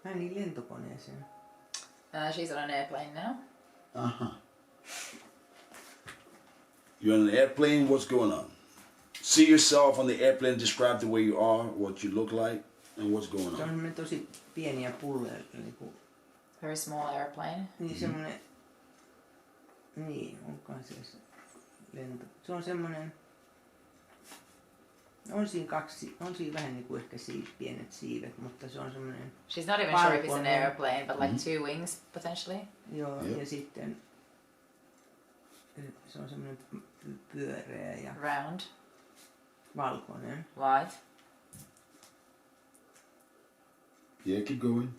Meni lentokoneeseen. She's on an airplane now. Uh-huh. You're on an airplane, what's going on? See yourself on the airplane, describe the way you are, what you look like, and what's going Se on on. semmonen tosi pieniä pulleja. Niinku, Very small airplane. niin semmonen... Niin, onkaan se lento. Se on semmonen... On siinä vähän niinku ehkä pienet siivet, mutta se on semmonen... She's not even sure if it's an airplane, but like 2 wings potentially. Joo, ja sitten... Se on semmonen pyöreä ja... Round. Valkoinen. White. Yeah, keep going.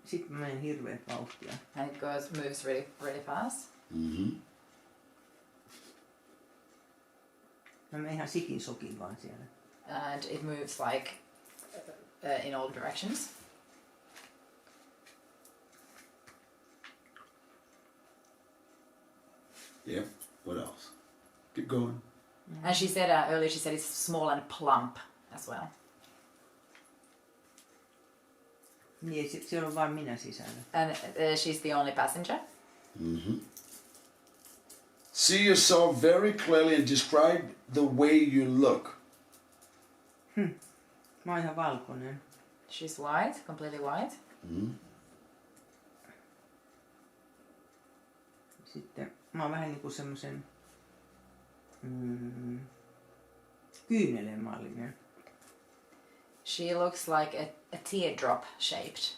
Sitten mä menen hirveet vauhtia. And it moves really fast. Mm-hmm. Mä menen ihan sikin sokin vaan siellä. And it moves like in all directions. Yeah, what else? Keep going. And she said earlier, she said it's small and plump as well. Niin, siellä on vain minä sisällä. And she's the only passenger. Mm-hmm. See yourself very clearly and describe the way you look. Mä oon ihan valkoinen. She's white, completely white. Mm-hmm. Sitten mä oon vähän niinku semmosen kyynelenmallinen. She looks like a teardrop shaped.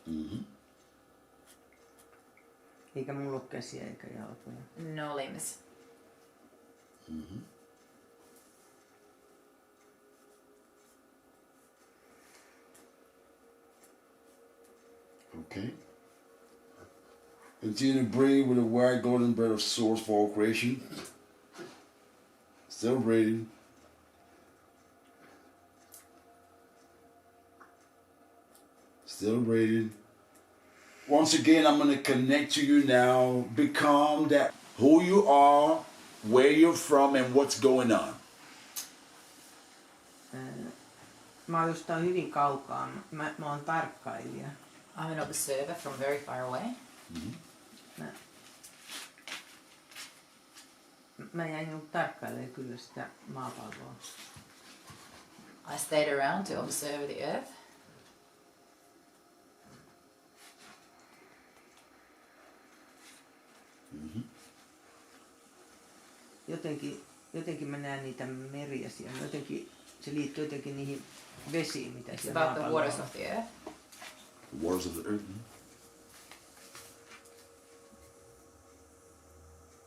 Mm-hmm. Eikä mulla ole käsiä eikä jalkoja. No limbs. Mm-hmm. Okay. Continue to breathe with a wide golden breath of source for all creation. Still breathing. Still breathing. Once again, I'm going to connect to you now. Become that who you are, where you're from, and what's going on. Mä oon jostain hyvin kaukaa. Mä oon tarkkailija. I'm an observer from very far away. Mm-hmm. Mä jäin niinku tarkkailemaan kyllä sitä maapalloa. I stayed around to observe the earth. Mm-hmm. Jotenkin mä näen niitä meriä siellä. Jotenkin, se liittyy jotenkin niihin vesiin, mitä It's siellä about the maapallolla waters on. of the earth. The waters of the earth. Mm-hmm.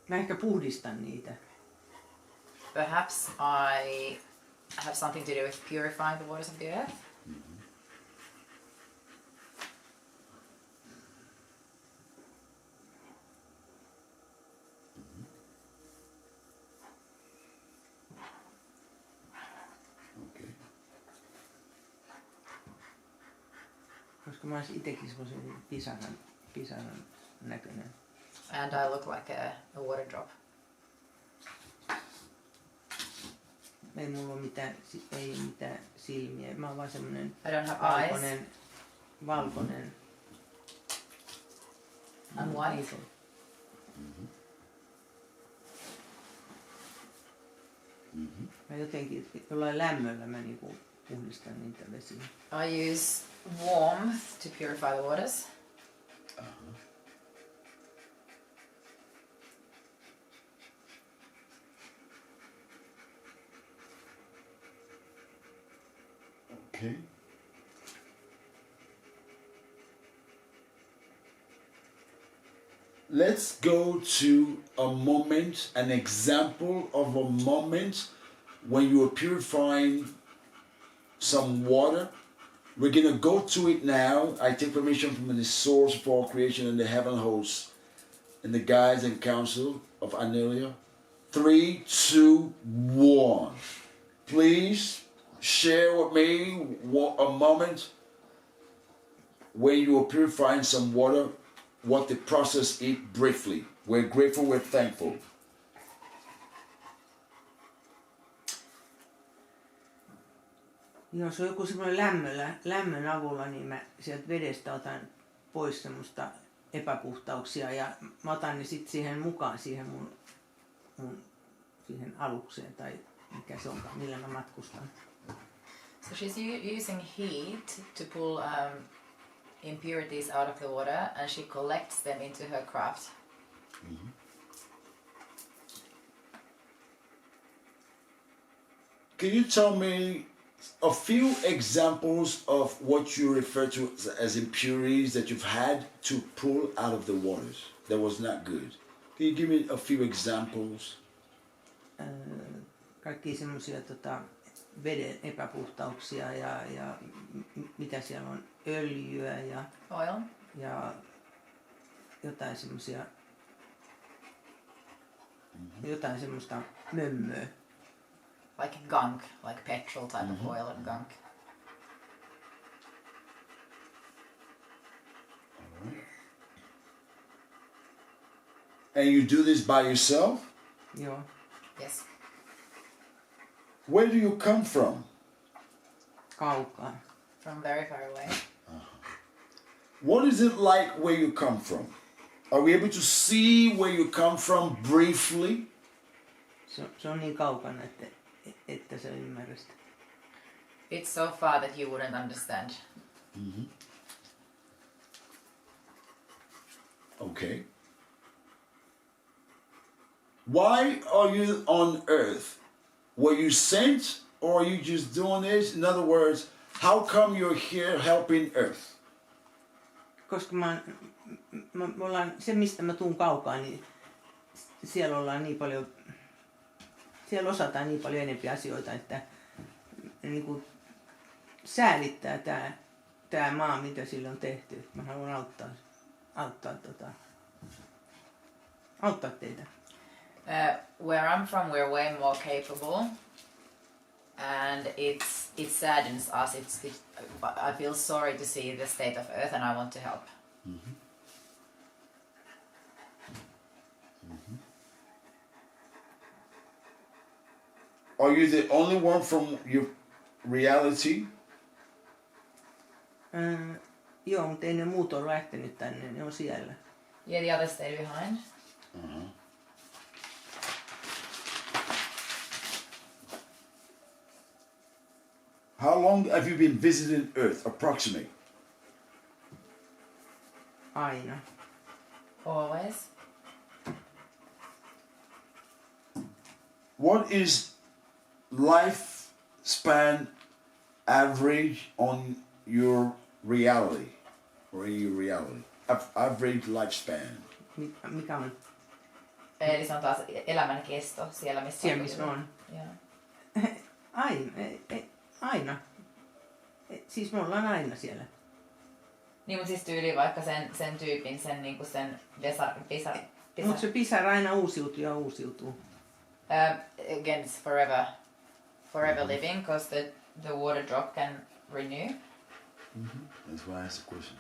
Mä ehkä puhdistan niitä. Perhaps I have something to do with purifying the waters of the earth. Mm-hmm. Okay. Koska mä olisin itekin semmosen pisaran näköinen. And I look like a water drop. Ei mulla ole mitään silmiä. Mä oon vaan semmonen I don't have eyes. Valkoinen. I'm white. Mm-hmm. Mm-hmm. Mä jotenkin jollain lämmöllä mä niinku puhdistan niitä vesiä. I use warmth to purify the waters. Uh-huh. Okay. Let's go to a moment, an example of a moment when you were purifying some water. We're going to go to it now. I take permission from the source of all creation and the heaven hosts and the guides and council of Anelia. 3, 2, 1. Please share with me a moment when you were purifying some water, what the process is briefly. We're grateful, we're thankful. Jos on joku semmoinen lämmön avulla, niin mä sieltä vedestä otan pois semmoista epäpuhtauksia ja mä otan ne sitten siihen mukaan siihen mun siihen alukseen tai mikä se onkaan, millä mä matkustan. So she's using heat to pull impurities out of the water, and she collects them into her craft. Mm-hmm. Can you tell me a few examples of what you refer to as impurities that you've had to pull out of the waters that was not good? Can you give me a few examples? Kaikki semmoisia veden epäpuhtauksia ja mitä siellä on, öljyä Oil. ja jotain semmoisia jotain semmoista mömmöä. Like gunk, like petrol type of oil and gunk. And you do this by yourself? Joo. Yes. Where do you come from? Kaukaa. From very far away. What is it like where you come from? Are we able to see where you come from briefly? Se on niin kaukana, että sä ymmärrä sitä. It's so far that you wouldn't understand. Mm-hmm. Okay. Why are you on earth? Were you sent or are you just doing this? In other words, how come you're here helping earth? Koska me ollaan, se mistä mä tuun kaukaa, niin siellä ollaan niin paljon, siellä osataan niin paljon enempi asioita, että niin kuin säälittää tää maa, mitä sillä on tehty. Mä haluan auttaa teitä. Where I'm from, we're way more capable, and it saddens us. I feel sorry to see the state of Earth, and I want to help. Mm-hmm. Mm-hmm. Are you the only one from your reality? Joo, mutta ei ne muut ole lähtenyt tänne, ne on siellä. Yeah, the others stay behind. Uh-huh. How long have you been visiting Earth, approximately? Aina. Always. What is lifespan average on your reality? Or in your reality? Average lifespan. Mikä on? Eli se on taas elämän kesto siellä, missä Siellä, missä on. Yeah. Aina. Siis me ollaan aina siellä. Niin, mutta siis tyyli vaikka sen tyypin, sen niinku sen pisar. Mutta se pisara aina uusiutuu. Again, it's forever living, because the water drop can renew. Mm-hmm. That's why I asked the question.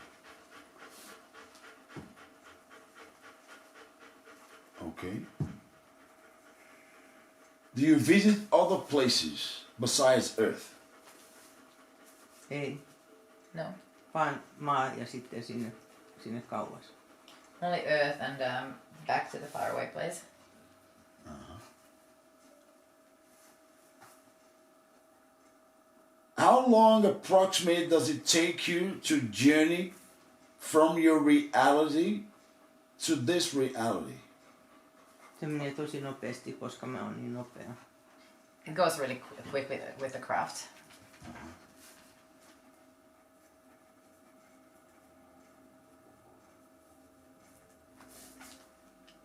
Okay. Do you visit other places besides Earth? Ei, No. vaan maa ja sitten sinne kauas. Only Earth and back to the faraway place. Uh-huh. How long approximately does it take you to journey from your reality to this reality? Se menee tosi nopeasti, koska mä oon niin nopea. It goes really quick with the craft.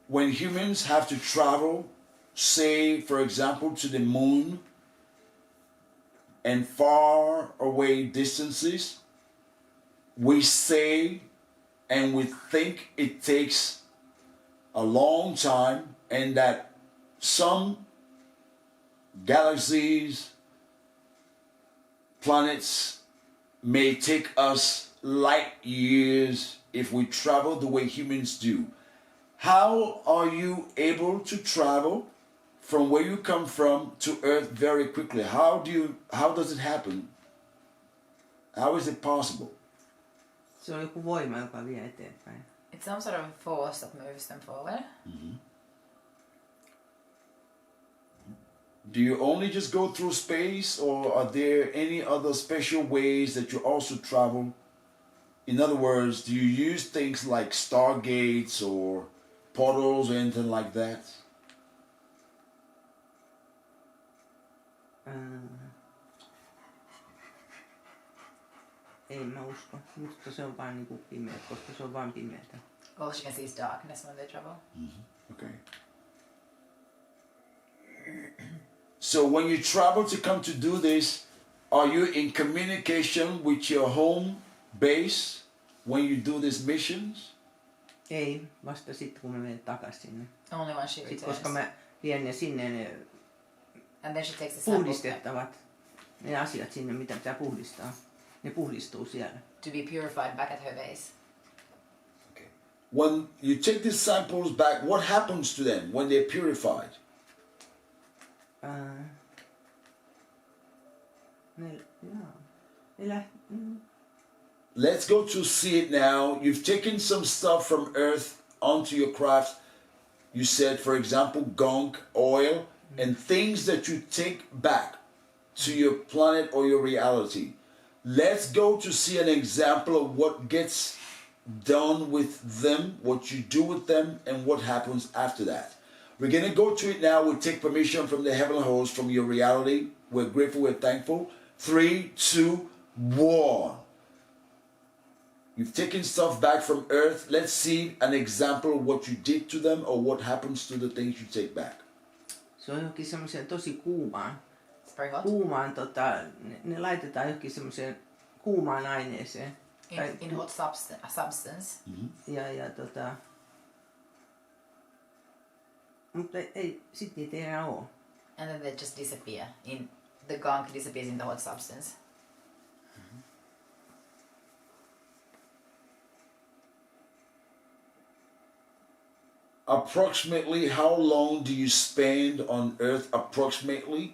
When humans have to travel, say, for example, to the moon and far away distances, we say and we think it takes a long time, and that some galaxies, planets may take us light years if we travel the way humans do. How are you able to travel from where you come from to Earth very quickly? How does it happen? How is it possible? Se on joku voima, joka vie eteenpäin. It's some sort of force that moves them forward. Do you only just go through space, or are there any other special ways that you also travel? In other words, do you use things like stargates or portals or anything like that? Ei mä usko, mutta se on vaan niinku pimeä, koska se on vaan pimeätä. All she can see is darkness when they travel. Okay. So when you travel to come to do this, are you in communication with your home base when you do these missions? Ei, vasta sitten kun mä menen takaisin sinne. Only when she Sitten returns. koska mä vien ne sinne ne And then she takes the samples back puhdistettavat, ne asiat sinne mitä pitää puhdistaa. Ne puhdistuu siellä. to be purified back at her base. Okay. When you take these samples back, what happens to them when they're purified? Let's go to see it now. You've taken some stuff from Earth onto your craft. You said, for example, gunk, oil, and things that you take back to your planet or your reality. Let's go to see an example of what gets done with them, what you do with them, and what happens after that. We're going to go to it now. We'll take permission from the heavenly host, from your reality. We're grateful, we're thankful. 3, 2, 1. You've taken stuff back from Earth. Let's see an example of what you did to them or what happens to the things you take back. Se on johonkin semmoiseen tosi kuumaan. It's very hot. Kuumaan ne laitetaan johonkin semmoiseen kuumaan aineeseen. In hot substance. Ja mutta ei, sit niitä ei enää oo. And then they just disappear. The gunk disappears in the hot substance. Approximately how long do you spend on Earth? Approximately,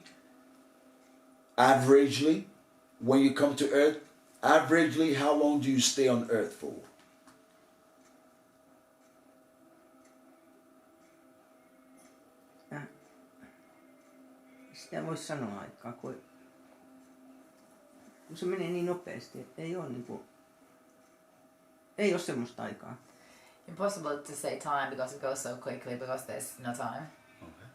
averagely, when you come to Earth, averagely, how long do you stay on Earth for? Sitä voisi sanoa aikaa, kun se menee niin nopeasti, että ei ole semmoista aikaa. Impossible to say time because it goes so quickly because there's no time. Okay.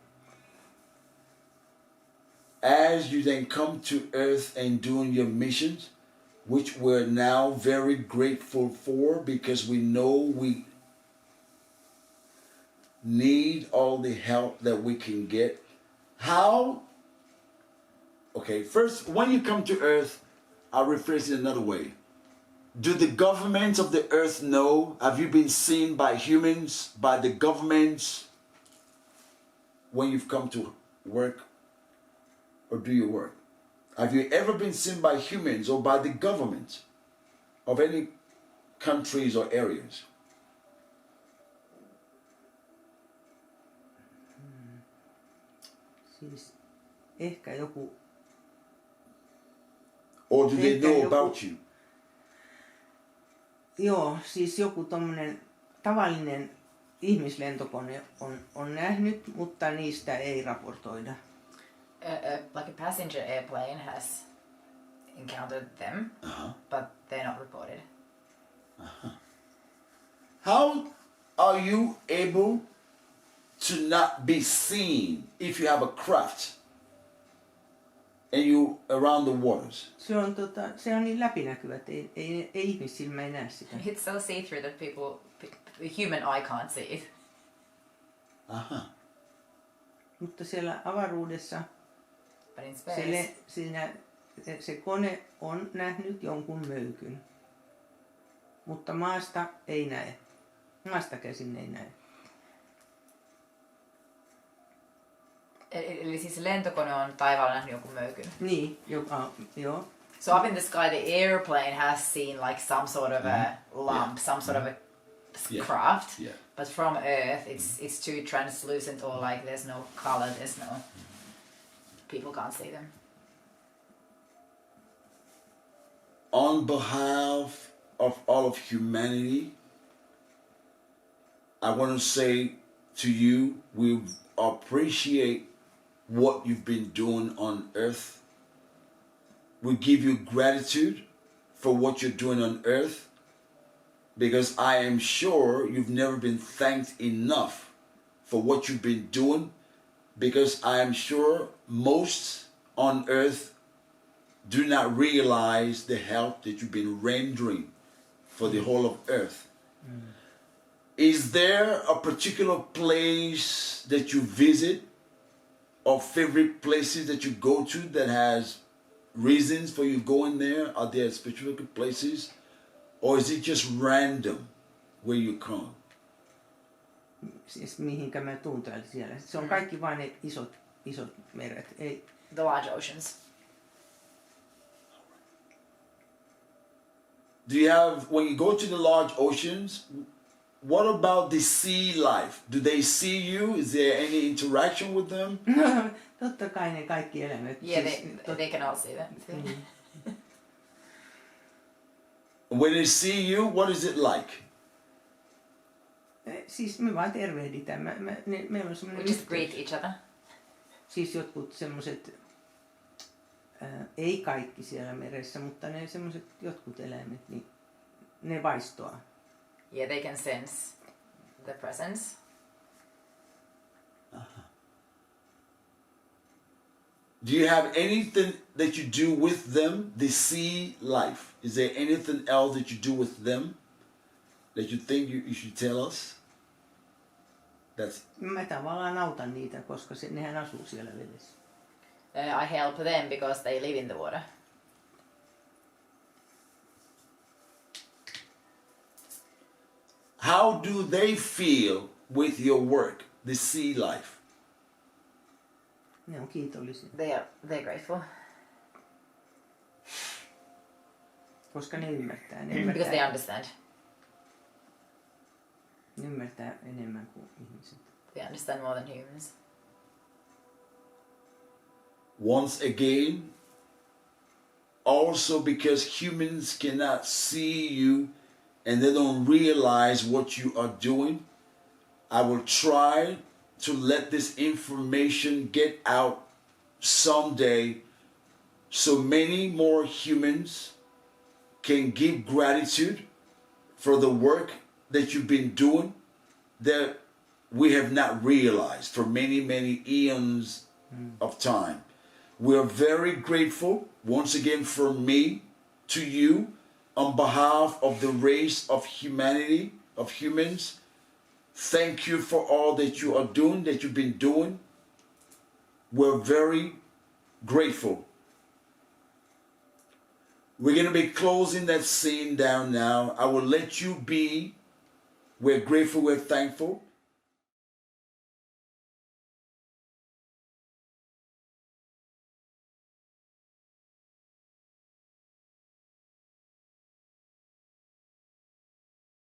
As you then come to Earth and doing your missions, which we're now very grateful for because we know we need all the help that we can get. Okay, first, when you come to Earth, I'll rephrase it another way. Do the governments of the Earth know? Have you been seen by humans, by the governments, when you've come to work or do your work? Have you ever been seen by humans or by the government of any countries or areas? Siis ehkä joku... Or do they know about you? Joo, siis joku tommonen tavallinen ihmislentokone on nähnyt, mutta niistä ei raportoida. Like a passenger airplane has encountered them, but they're not reported. How are you able to not be seen if you have a craft and you around the waters? Se on niin läpinäkyvä, että ei ihmissilmä ei näe sitä. It's so see-through that human eye can't see it. Mutta siellä avaruudessa But in space, se kone on nähnyt jonkun möykyn, mutta maasta ei näe. Maasta käsin ei näe. Eli siis lentokone on taivaalla nähnyt jonkun möykyn. Niin, joo. So up in the sky, the airplane has seen like some sort of a lump, some sort of a craft. Yeah. But from Earth, it's too translucent, or like there's no color, there's no. People can't see them. on behalf of all of humanity, I want to say to you, we appreciate what you've been doing on earth. We give you gratitude for what you're doing on earth, because I am sure you've never been thanked enough for what you've been doing, because I am sure most on earth do not realize the help that you've been rendering for the whole of earth. Is there a particular place that you visit or favorite places that you go to that has reasons for you going there? Are there specific places, or is it just random where you come? Siis mihinkä mä tuun täällä siellä. Se on kaikki vain ne isot meret. Ei. The large oceans. Do you have, when you go to the large oceans, what about the sea life? Do they see you? Is there any interaction with them? No, totta kai ne kaikki eläimet. Yeah, siis, they can all see that. When they see you, what is it like? Siis me vaan tervehditään. Meillä on We semmoinen just greet each other. Siis jotkut semmoiset, ei kaikki siellä meressä, mutta ne semmoiset jotkut eläimet, niin ne vaistoaa. Yeah, they can sense the presence. Do you have anything that you do with them, the sea life? Is there anything else that you do with them that you think you should tell us? Mä tavallaan autan niitä, koska nehän asuu siellä vedessä. I help them because they live in the water. How do they feel with your work, the sea life? Ne on kiitollisia, They're grateful koska ne ymmärtää. because they understand. Ne ymmärtää enemmän kuin ihmiset. They understand more than humans. Once again, also because humans cannot see you and they don't realize what you are doing, I will try to let this information get out someday so many more humans can give gratitude for the work that you've been doing that we have not realized for many, many eons of time. We are very grateful, once again, from me to you, on behalf of the race of humanity, of humans. Thank you for all that you are doing, that you've been doing. We're very grateful. We're going to be closing that scene down now. I will let you be. We're grateful, we're thankful.